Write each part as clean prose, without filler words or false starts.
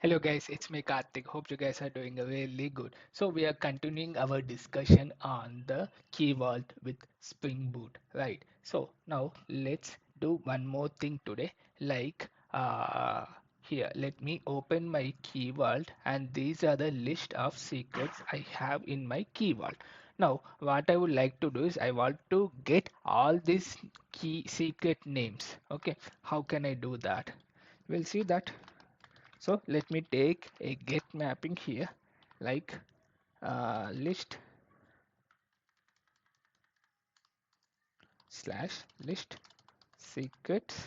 Hello guys, it's me Karthik. Hope you guys are doing really good. So we are continuing our discussion on the Key Vault with Spring Boot, right? So now let's do one more thing today. Like here, let me open my Key Vault, and these are the list of secrets I have in my Key Vault. Now what I would like to do is I want to get all these key secret names. Okay, how can I do that? We'll see that. So let me take a get mapping here, like list slash list secrets.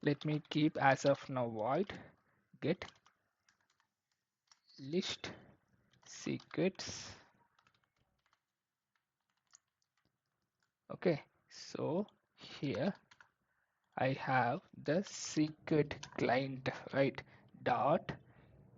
Let me keep as of now void get list secrets. Okay, so here I have the secret client, right? Dot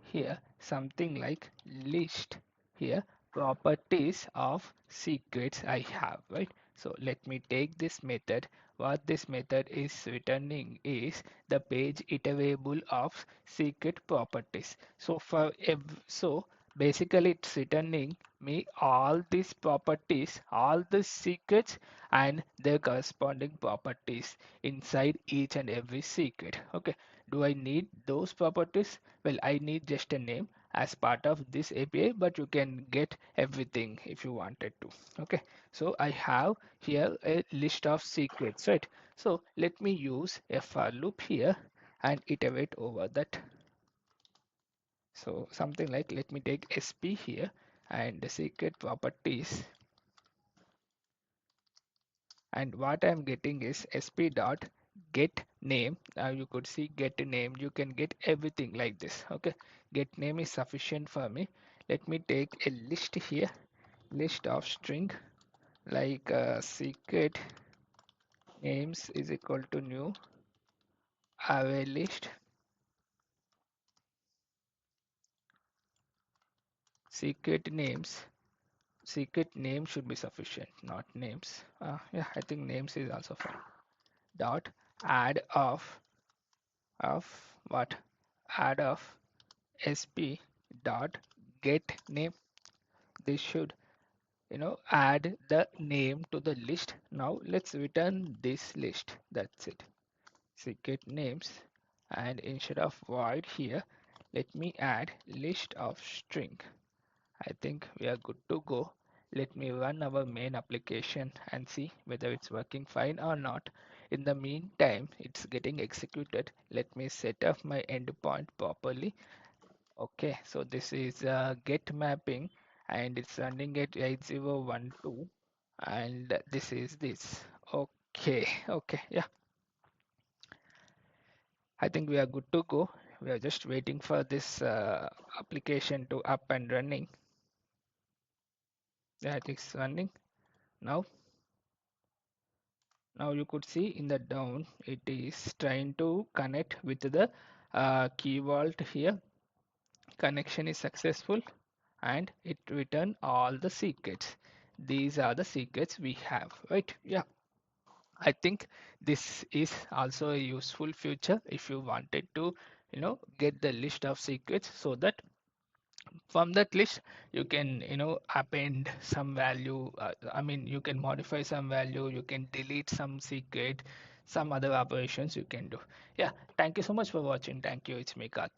here something like list here properties of secrets I have, right? So let me take this method. What this method is returning is the page iterable of secret properties. So so basically it's returning me all these properties, all the secrets and their corresponding properties inside each and every secret. Okay, do I need those properties? Well, I need just a name as part of this API, but you can get everything if you wanted to. Okay, so I have here a list of secrets, right? So let me use a for loop here and iterate over that. So something like, let me take SP here and the secret properties, and what I'm getting is sp dot get name. Now you could see get name, you can get everything like this. Okay, get name is sufficient for me. Let me take a list here, list of string, like secret names is equal to new array list. Secret names, secret name should be sufficient, not names. Yeah, I think names is also fine. Dot add of what, add of sp dot get name. This should add the name to the list. Now let's return this list. That's it, secret names. And instead of void here, let me add list of string. I think we are good to go. Let me run our main application and see whether it's working fine or not. In the meantime, it's getting executed. Let me set up my endpoint properly. Okay, so this is get mapping and it's running at 8012, and this is this. Okay, okay, yeah, I think we are good to go. We are just waiting for this application to up and running. Yeah, it is running now. Now you could see in the down, it is trying to connect with the key vault here. Connection is successful and it returned all the secrets. These are the secrets we have, right? Yeah, I think this is also a useful feature if you wanted to get the list of secrets, so that from that list you can append some value. I mean, you can modify some value, you can delete some secret, some other operations you can do. Yeah, thank you so much for watching. Thank you. It's me, Karthik.